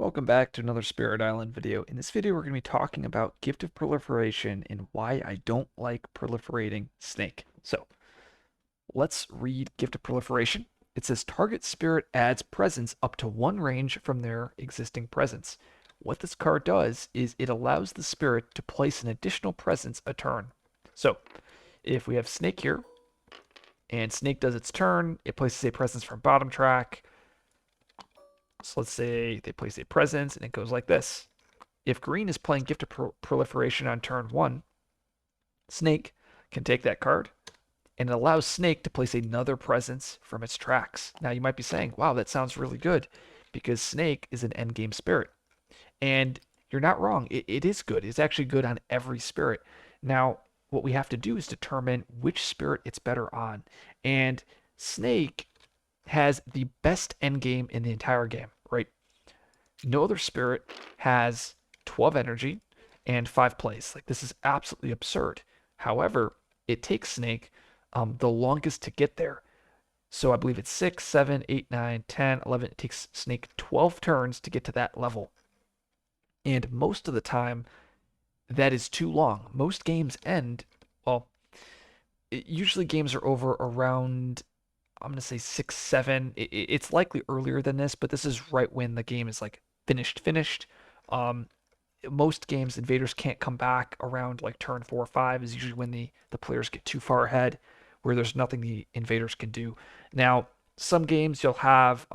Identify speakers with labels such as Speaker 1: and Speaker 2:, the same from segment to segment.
Speaker 1: Welcome back to another Spirit Island video. In this video, we're going to be talking about Gift of Proliferation and why I don't like Proliferating Snake. So, let's read Gift of Proliferation. It says target spirit adds presence up to one range from their existing presence. What this card does is it allows the spirit to place an additional presence a turn. So, if we have Snake here, and Snake does its turn, it places a presence from bottom track. So let's say they place a presence and it goes like this. If green is playing Gift of Proliferation on turn 1, Snake can take that card and it allows Snake to place another presence from its tracks. Now you might be saying, wow, that sounds really good because Snake is an endgame spirit. And you're not wrong. It is good. It's actually good on every spirit. Now, what we have to do is determine which spirit it's better on. And Snake has the best endgame in the entire game, right? No other spirit has 12 energy and 5 plays. Like, this is absolutely absurd. However, it takes Snake the longest to get there. So I believe it's 6, 7, 8, 9, 10, 11. It takes Snake 12 turns to get to that level. And most of the time, that is too long. Most games end, well, usually games are over around, I'm going to say 6, 7. It's likely earlier than this, but this is right when the game is like finished. Um, Most games, invaders can't come back around like turn 4 or 5 is usually when the players get too far ahead, where there's nothing the invaders can do. Now, some games you'll have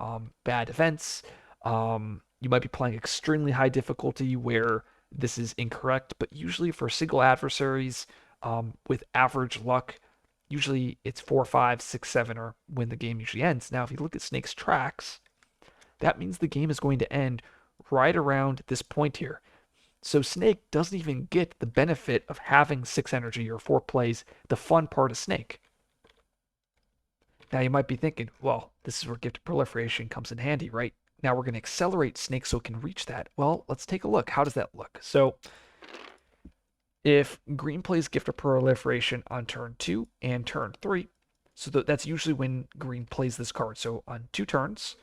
Speaker 1: bad events. You might be playing extremely high difficulty where this is incorrect, but usually for single adversaries with average luck, usually it's 4, 5, 6, 7, or when the game usually ends. Now, if you look at Snake's tracks, that means the game is going to end right around this point here. So Snake doesn't even get the benefit of having 6 energy or 4 plays, the fun part of Snake. Now you might be thinking, well, this is where Gift of Proliferation comes in handy, right? Now we're going to accelerate Snake so it can reach that. Well, let's take a look. How does that look? So if green plays Gift of Proliferation on turn 2 and turn 3, so that's usually when green plays this card. So on 2 turns,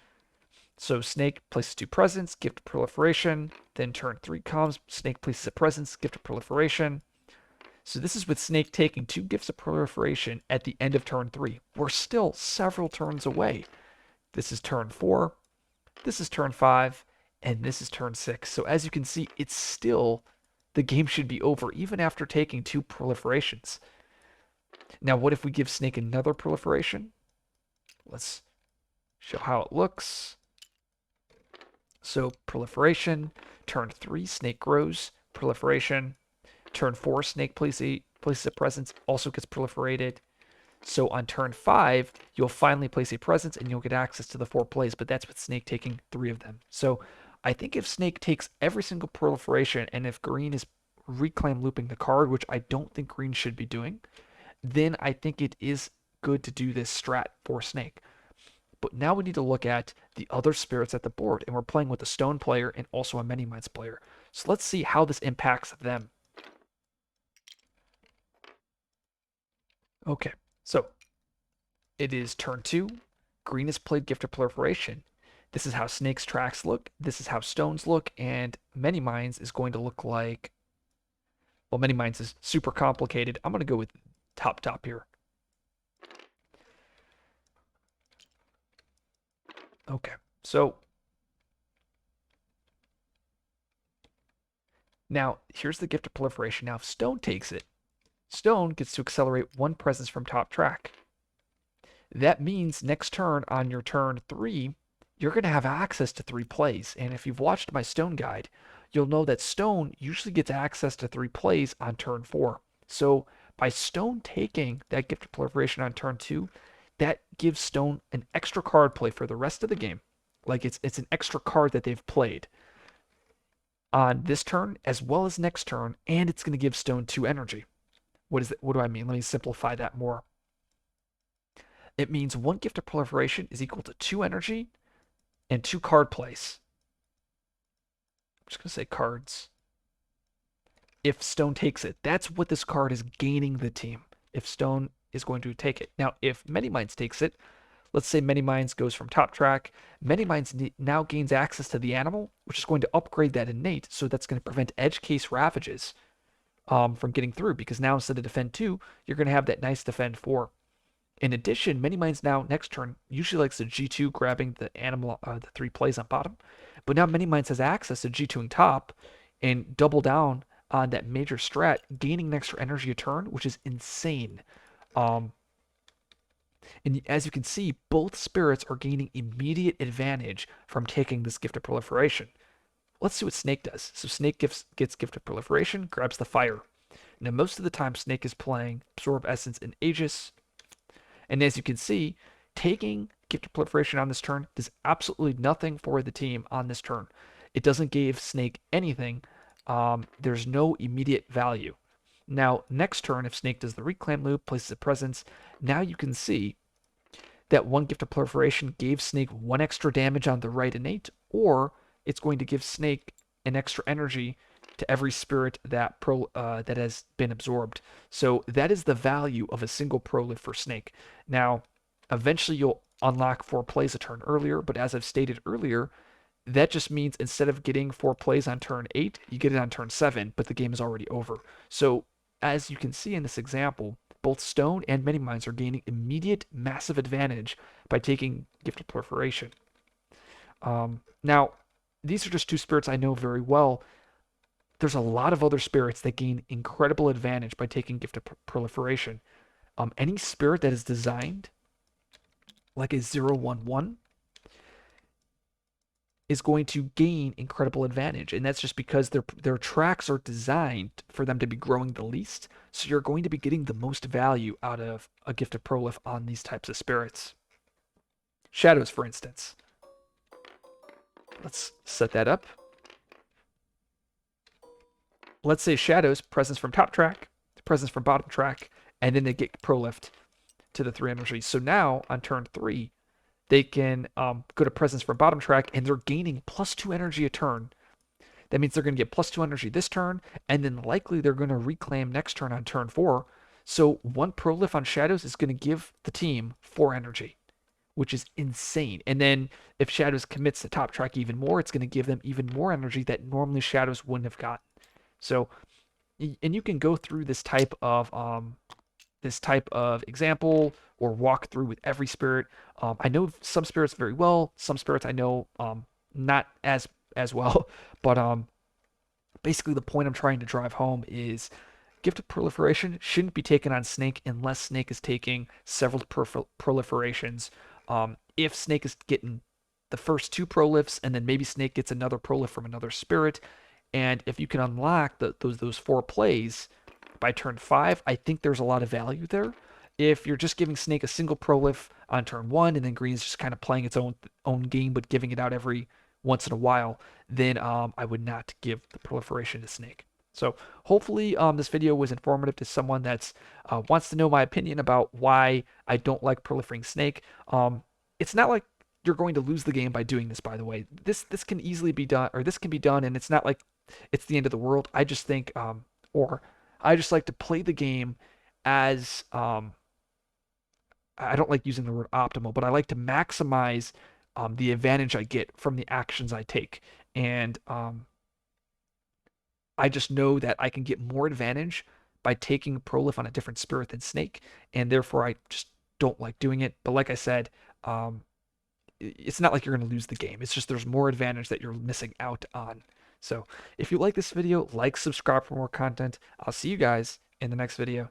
Speaker 1: so Snake places 2 presents, Gift of Proliferation. Then turn 3 comes, Snake places a presence, Gift of Proliferation. So this is with Snake taking 2 Gifts of Proliferation at the end of turn 3. We're still several turns away. This is turn 4, this is turn 5, and this is turn 6. So as you can see, it's still, the game should be over even after taking 2 proliferations. Now what if we give Snake another proliferation? Let's show how it looks. So proliferation, turn 3, Snake grows, proliferation. Turn 4, Snake places a presence, also gets proliferated. So on turn 5, you'll finally place a presence and you'll get access to the 4 plays, but that's with Snake taking 3 of them. So I think if Snake takes every single proliferation and if green is reclaim looping the card, which I don't think green should be doing, then I think it is good to do this strat for Snake. But now we need to look at the other spirits at the board, and we're playing with a stone player and also a many minds player. So let's see how this impacts them. Okay, so it is turn 2. Green has played Gift of Proliferation. This is how Snake's tracks look. This is how stones look, and Many Minds is going to look like, well, Many Minds is super complicated. I'm going to go with top here. Okay, so now here's the Gift of Proliferation. Now if Stone takes it, Stone gets to accelerate 1 presence from top track. That means next turn on your turn 3, you're going to have access to 3 plays. And if you've watched my Stone guide, you'll know that Stone usually gets access to 3 plays on turn 4. So by Stone taking that Gift of Proliferation on turn 2, that gives Stone an extra card play for the rest of the game. Like it's an extra card that they've played on this turn as well as next turn, and it's going to give Stone 2 energy. What do I mean? Let me simplify that more. It means 1 Gift of Proliferation is equal to 2 energy and 2 card plays. I'm just going to say cards. If Stone takes it, that's what this card is gaining the team. If Stone is going to take it. Now, if Many Minds takes it, let's say Many Minds goes from top track. Many Minds now gains access to the animal, which is going to upgrade that innate, so that's going to prevent edge case ravages from getting through, because now instead of defend 2, you're going to have that nice defend 4. In addition, Many Minds now next turn usually likes the G2 grabbing the animal, the 3 plays on bottom, but now Many Minds has access to G2ing top and double down on that major strat, gaining an extra energy a turn, which is insane. Um, and as you can see, both spirits are gaining immediate advantage from taking this Gift of Proliferation. Let's see what Snake does. So Snake gets Gift of Proliferation, grabs the fire. Now most of the time Snake is playing Absorb Essence and Aegis. And as you can see, taking Gift of Proliferation on this turn does absolutely nothing for the team on this turn. It doesn't give Snake anything. There's no immediate value. Now, next turn, if Snake does the Reclaim loop, places a presence, now you can see that one Gift of Proliferation gave Snake 1 extra damage on the right innate, or it's going to give Snake an extra energy to every spirit that that has been absorbed. So that is the value of a single Prolif for Snake. Now, eventually you'll unlock 4 plays a turn earlier, but as I've stated earlier, that just means instead of getting 4 plays on turn 8, you get it on turn 7, but the game is already over. So as you can see in this example, both Stone and Many Minds are gaining immediate massive advantage by taking Gift of Proliferation. Now, these are just 2 spirits I know very well. There's a lot of other spirits that gain incredible advantage by taking Gift of Proliferation. Any spirit that is designed like a 0/1/1 is going to gain incredible advantage, and that's just because their tracks are designed for them to be growing the least, so you're going to be getting the most value out of a Gift of Prolif on these types of spirits. Shadows, for instance. Let's set that up. Let's say Shadows, presence from top track, presence from bottom track, and then they get Prolift to the 3 energies. So now, on turn 3, they can go to presence from bottom track, and they're gaining +2 energy a turn. That means they're going to get +2 energy this turn, and then likely they're going to reclaim next turn on turn 4. So 1 Prolif on Shadows is going to give the team 4 energy, which is insane. And then if Shadows commits to top track even more, it's going to give them even more energy that normally Shadows wouldn't have gotten. So, and you can go through this type of example or walk through with every spirit. I know some spirits very well, some spirits I know not as well, but basically the point I'm trying to drive home is Gift of Proliferation shouldn't be taken on Snake unless Snake is taking several proliferations. If Snake is getting the first 2 prolifs, and then maybe Snake gets another prolif from another spirit, and if you can unlock those 4 plays by turn 5, I think there's a lot of value there. If you're just giving Snake a single Prolif on turn 1, and then Green is just kind of playing its own game, but giving it out every once in a while, then I would not give the Proliferation to Snake. So hopefully this video was informative to someone that wants to know my opinion about why I don't like Proliferating Snake. It's not like you're going to lose the game by doing this, by the way. This can easily be done, or this can be done, and it's not like it's the end of the world. I just think, or I just like to play the game as, I don't like using the word optimal, but I like to maximize the advantage I get from the actions I take. And I just know that I can get more advantage by taking Prolif on a different spirit than Snake, and therefore I just don't like doing it. But like I said, it's not like you're going to lose the game. It's just there's more advantage that you're missing out on. So if you like this video, like, subscribe for more content. I'll see you guys in the next video.